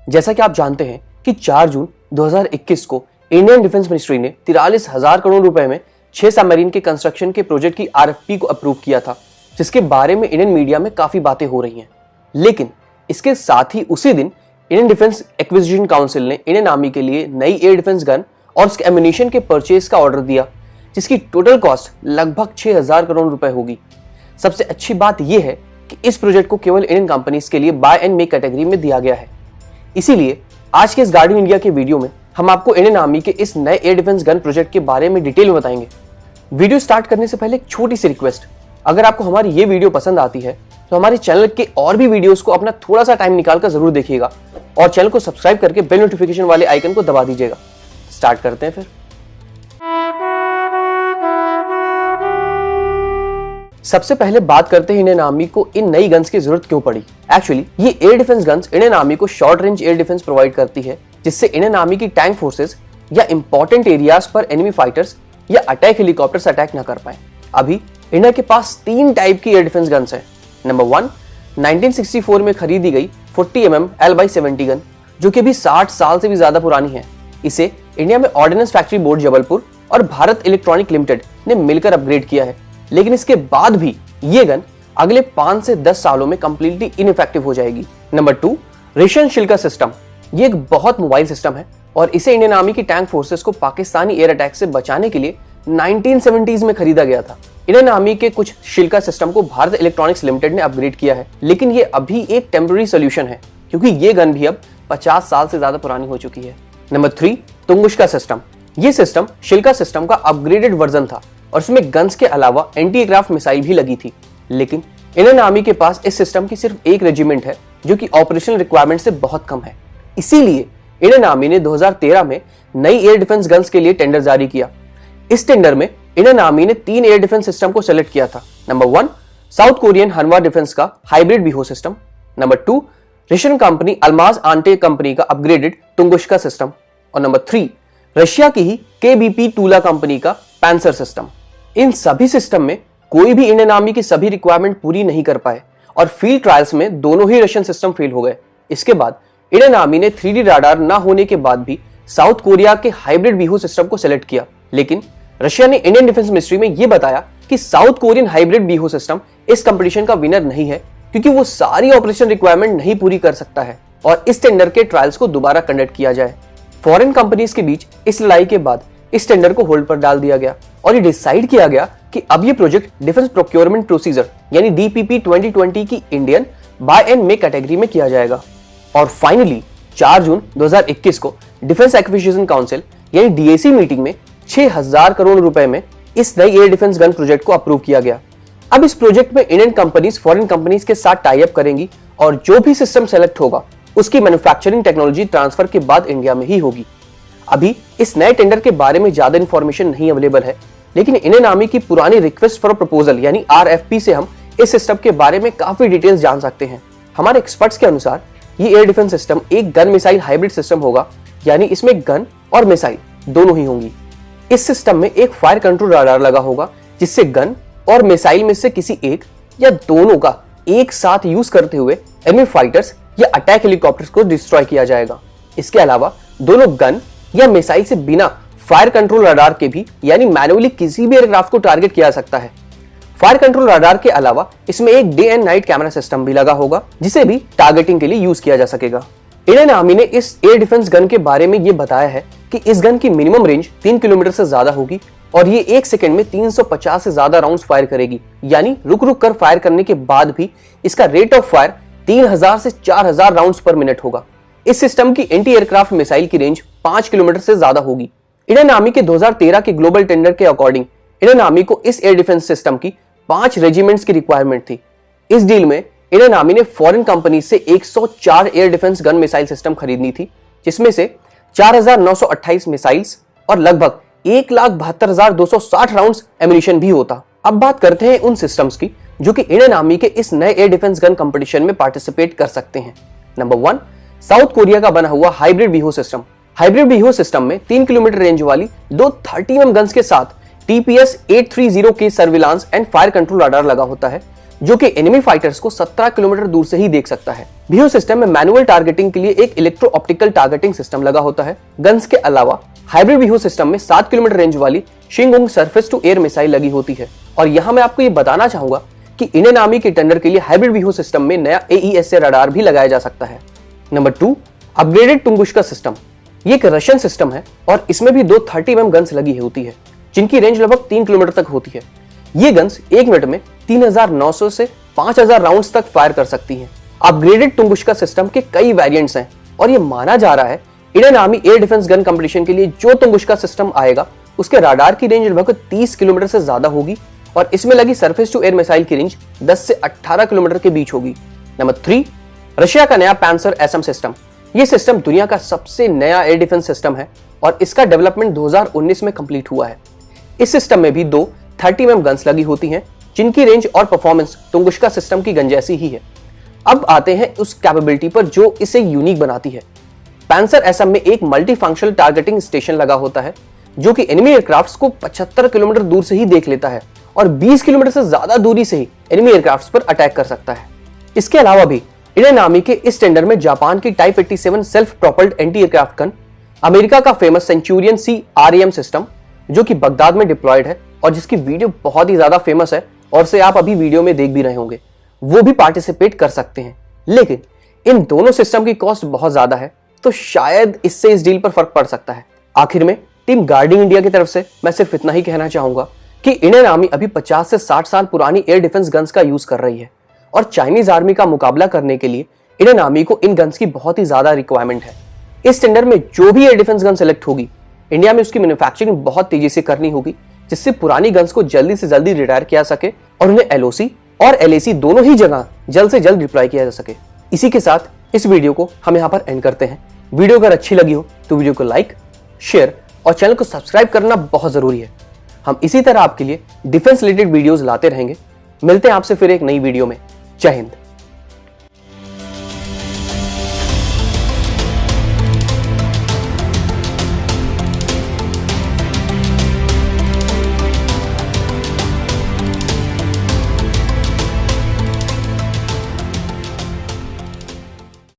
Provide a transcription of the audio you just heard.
जैसा कि आप जानते हैं कि 4 जून 2021 को इंडियन डिफेंस मिनिस्ट्री ने 43,000 करोड़ रुपए में 6 सबमरीन के कंस्ट्रक्शन के प्रोजेक्ट की RFP को अप्रूव किया था, जिसके बारे में इंडियन मीडिया में काफी बातें हो रही हैं। लेकिन इसके साथ ही उसी दिन इंडियन डिफेंस एक्विजिशन काउंसिल ने इंडियन आर्मी के लिए नई एयर डिफेंस गन और उसके एम्यूनिशन के परचेज का ऑर्डर दिया, जिसकी टोटल कॉस्ट लगभग 6,000 करोड़ रुपए होगी। सबसे अच्छी बात यह है कि इस प्रोजेक्ट को केवल इंडियन कंपनीज के लिए बाय एंड मेक कैटेगरी में दिया गया है। इसीलिए आज के इस गार्डियन इंडिया के वीडियो में हम आपको इंडियन आर्मी के इस नए एयर डिफेंस गन प्रोजेक्ट के बारे में डिटेल में बताएंगे। वीडियो स्टार्ट करने से पहले एक छोटी सी रिक्वेस्ट, अगर आपको हमारी ये वीडियो पसंद आती है तो हमारे चैनल के और भी वीडियोस को अपना थोड़ा सा टाइम निकालकर जरूर देखिएगा और चैनल को सब्सक्राइब करके बेल नोटिफिकेशन वाले आइकन को दबा दीजिएगा। स्टार्ट करते हैं फिर। सबसे पहले बात करते हैं इंडियन आर्मी को इन नई गन्स की जरूरत क्यों पड़ी। एक्चुअली ये air defence guns Indian Army को short range air defence provide करती है, जिससे इंडियन आर्मी की टैंक फोर्सेस या इंपॉर्टेंट एरियाज पर एनिमी फाइटर्स या अटैक हेलीकॉप्टर्स अटैक न कर पाए। अभी इंडिया के पास 3 टाइप की एयर डिफेंस गन्स है। नंबर 1, 1964 में खरीदी गई 40 mm L/70 गन, जो कि अभी 60 साल से भी ज्यादा पुरानी है। इसे इंडिया में ऑर्डिनेंस फैक्ट्री बोर्ड जबलपुर और भारत इलेक्ट्रॉनिक लिमिटेड ने मिलकर अपग्रेड किया है, लेकिन इसके बाद भी ये गन अगले 5 से 10 सालों में कंप्लीटली इनइफेक्टिव हो जाएगी। Number 2, ration शिल्का system. ये एक बहुत मोबाइल सिस्टम है और इसे इंडियन आर्मी की टैंक फोर्सेस को पाकिस्तानी एयर अटैक से बचाने के लिए 1970s में खरीदा गया था। इंडियन आर्मी के कुछ शिल्का सिस्टम को भारत इलेक्ट्रॉनिक्स लिमिटेड ने अपग्रेड किया है, लेकिन ये अभी एक टेम्पररी सोल्यूशन है क्योंकि ये गन भी अब 50 साल से ज्यादा पुरानी हो चुकी है। Number 3, Tunguska system. ये सिस्टम शिल्का सिस्टम का अपग्रेडेड वर्जन था और इसमें गन्स के अलावा एंटी एयरक्राफ्ट मिसाइल भी लगी थी, लेकिन इंडियन आर्मी के पास इस सिस्टम की सिर्फ एक रेजिमेंट है जो कि ऑपरेशनल रिक्वायरमेंट से बहुत कम है। इसीलिए इंडियन आर्मी ने 2013 में नई एयर डिफेंस गन्स के लिए टेंडर जारी किया। इस टेंडर में इंडियन आर्मी ने 3 एयर डिफेंस सिस्टम को सेलेक्ट किया था। Number 1, South Korean Hanwha defence का hybrid Biho system. Number 2, Russian company Almaz Antey company का अपग्रेडेड तुंगुष्का सिस्टम। और नंबर 3, रशिया की ही KBP टूला कंपनी का पैंसर सिस्टम। इन सभी सिस्टम में कोई भी इंडियन आर्मी की सभी रिक्वायरमेंट पूरी नहीं कर पाए और फील्ड ट्रायल्स में दोनों ही रशियन सिस्टम फेल हो गए। इसके बाद इंडियन आर्मी ने 3D राडार न होने के बाद भी साउथ कोरिया के हाइब्रिड बीहो सिस्टम को सेलेक्ट किया, लेकिन रशिया ने इंडियन डिफेंस मिनिस्ट्री में यह बताया कि south Korean hybrid Biho system इस कंपटीशन का विनर नहीं है क्योंकि वो सारी ऑपरेशन रिक्वायरमेंट नहीं पूरी कर सकता है और इस टेंडर के ट्रायल्स को दोबारा कंडक्ट किया जाए। फॉरेन कंपनीज के बीच इस लड़ाई के बाद इस टेंडर को होल्ड पर डाल दिया गया और ये डिसाइड किया गया कि अब ये प्रोजेक्ट डिफेंस प्रोक्योरमेंट प्रोसीजर यानी DPP 2020 की Indian buy and make category में किया जाएगा। और फाइनली 4 जून 2021 को डिफेंस एक्विजिशन काउंसिल यानी DAC मीटिंग में 6,000 करोड़ रुपए में इस नई एयर डिफेंस गन प्रोजेक्ट को अप्रूव किया गया। अब इस प्रोजेक्ट में इंडियन कंपनीज फॉरेन कंपनीज के साथ टाई अप करेंगी और जो भी सिस्टम सेलेक्ट होगा उसकी मैन्युफैक्चरिंग टेक्नोलॉजी ट्रांसफर के बाद इंडिया में ही होगी। अभी इस नए टेंडर के बारे में ज्यादा इंफॉर्मेशन नहीं अवेलेबल है, लेकिन इंडियन आर्मी की पुरानी रिक्वेस्ट फॉर प्रपोजल यानी RFP से हम इस सिस्टम के बारे में काफी डिटेल्स जान सकते हैं। हमारे एक्सपर्ट्स के अनुसार ये एयर डिफेंस सिस्टम एक गन मिसाइल हाइब्रिड सिस्टम होगा, यानी इसमें गन और मिसाइल दोनों ही होंगी। इस सिस्टम में एक फायर कंट्रोल राडार लगा होगा जिससे गन और मिसाइल में से किसी एक या दोनों का एक साथ यूज करते हुए एनिमी फाइटर्स या अटैक हेलीकॉप्टर्स को डिस्ट्रॉय किया जाएगा। इसके अलावा दोनों गन या मिसाइल से बिना फायर कंट्रोल राडार के भी यानी मैन्युअली किसी भी एयरक्राफ्ट को टारगेट किया जा सकता है। फायर कंट्रोल राडार के अलावा इसमें एक day and night camera system भी लगा होगा जिसे भी टारगेटिंग के लिए यूज किया जा सकेगा। इंडियन आर्मी ने इस एयर डिफेंस गन के बारे में ये बताया है कि इस गन की मिनिमम रेंज 3 किलोमीटर से ज्यादा होगी और ये 1 सेकंड में 350 से ज्यादा राउंड्स फायर करेगी, यानी रुक रुक कर फायर करने के बाद भी इसका रेट ऑफ फायर 3000 से 4000 राउंड्स पर मिनट होगा। इस सिस्टम की एंटी एयरक्राफ्ट मिसाइल की रेंज 5 किलोमीटर से ज्यादा होगी। इंडियन आर्मी के 2013 के ग्लोबल टेंडर के अकॉर्डिंग इंडियन आर्मी को इस एयर डिफेंस सिस्टम की 5 रेजिमेंट्स की रिक्वायरमेंट थी। इस डील में इंडियन आर्मी ने फॉरेन कंपनी से 104 air defence gun missile system खरीदनी थी, जिसमें से 4928 मिसाइल्स और लगभग 1,72,260 राउंड्स एम्यूनिशन भी होता। अब बात करते हैं उन सिस्टम्स की जो कि इंडियन आर्मी के इस नए एयर डिफेंस गन कंपटीशन में पार्टिसिपेट कर सकते हैं। नंबर 1, साउथ कोरिया का बना हुआ hybrid Biho system. Hybrid Biho system में 3 किलोमीटर रेंज वाली दो 30 mm गन्स के साथ TPS-830 के surveillance and fire control radar लगा होता है, जो कि एनिमी फाइटर्स को 17 किलोमीटर दूर से ही देख सकता है। बिहो सिस्टम में मैनुअल टारगेटिंग के लिए एक इलेक्ट्रो ऑप्टिकल टारगेटिंग सिस्टम लगा होता है। गन्स के अलावा हाइब्रिड बिहो सिस्टम में 7 किलोमीटर रेंज वाली शिंगोंग सरफेस टू एयर मिसाइल लगी होती है। और यहाँ मैं आपको ये बताना चाहूंगा कि इंडियन आर्मी के टेंडर के लिए हाइब्रिड बिहो सिस्टम में नया AESA रडार भी लगाया जा सकता है। Number 2, upgraded Tunguska system. ये एक रशियन सिस्टम है और इसमें भी 2 30 mm गन्स लगी होती है, जिनकी रेंज लगभग 3 किलोमीटर तक होती है। ये गन्स 1 मिनट में 3900 से 5000 राउंड्स तक फायर कर सकती हैं। अपग्रेडेड टुंगुस्का सिस्टम के कई वेरिएंट्स हैं और ये माना जा रहा है Indian army air defence gun competition के लिए जो टुंगुस्का सिस्टम आएगा उसके राडार की रेंज लगभग 30 किलोमीटर से ज्यादा होगी और इसमें लगी सरफेस टू एयर मिसाइल की रेंज 10 से 18 किलोमीटर के बीच होगी। नंबर 3, रशिया का नया पैंसर SM सिस्टम। ये सिस्टम दुनिया का सबसे नया एयर डिफेंस सिस्टम है और इसका डेवलपमेंट 2019 में कंप्लीट हुआ है। इस सिस्टम में भी 2 30 mm गन्स लगी होती हैं, जिनकी रेंज और परफॉर्मेंस टुंगुस्का सिस्टम की गन जैसी ही है। अब आते हैं उस कैपेबिलिटी पर जो इसे यूनिक बनाती है। पैंसर SM में एक मल्टी फंक्शनल टारगेटिंग स्टेशन लगा होता है, जो कि एनिमी एयरक्राफ्ट्स को 75 किलोमीटर दूर से ही देख लेता है और 20 किलोमीटर से ज्यादा दूरी से ही एनिमी एयरक्राफ्ट्स पर अटैक कर सकता है। इसके अलावा भी इंडियन आर्मी के इस टेंडर में जापान की type 87 self propelled anti aircraft gun, America का famous Centurion C RAM system जो कि बगदाद में डिप्लॉयड है और जिसकी वीडियो बहुत ही ज्यादा फेमस है और से आप अभी वीडियो में देख भी रहे होंगे, वो भी पार्टिसिपेट कर सकते हैं। लेकिन इन दोनों सिस्टम की कॉस्ट बहुत ज्यादा है, तो शायद इससे इस डील पर फर्क पड़ सकता है। आखिर में टीम गार्डिंग इंडिया की तरफ से मैं सिर्फ इतना ही कहना चाहूंगा कि इंडियन आर्मी अभी 50 से 60 साल पुरानी एयर डिफेंस गन्स का यूज कर रही है और चाइनीज आर्मी का मुकाबला करने के लिए इंडियन आर्मी को इन गन्स की बहुत ही ज्यादा रिक्वायरमेंट है। इस टेंडर में जो भी एयर डिफेंस गन सेलेक्ट होगी, इंडिया में उसकी मैन्युफैक्चरिंग बहुत तेजी से करनी होगी, जिससे पुरानी गन्स को जल्दी से जल्दी रिटायर किया सके और उन्हें LOC और LAC दोनों ही जगह जल्द से जल्द डिप्लॉय किया जा सके। इसी के साथ इस वीडियो को हम यहाँ पर एंड करते हैं। वीडियो अगर अच्छी लगी हो तो वीडियो को लाइक, शेयर और चैनल को सब्सक्राइब करना बहुत जरूरी है। हम इसी तरह आपके लिए डिफेंस रिलेटेड वीडियोस लाते रहेंगे। मिलते हैं आपसे फिर एक नई वीडियो में। जय हिंद।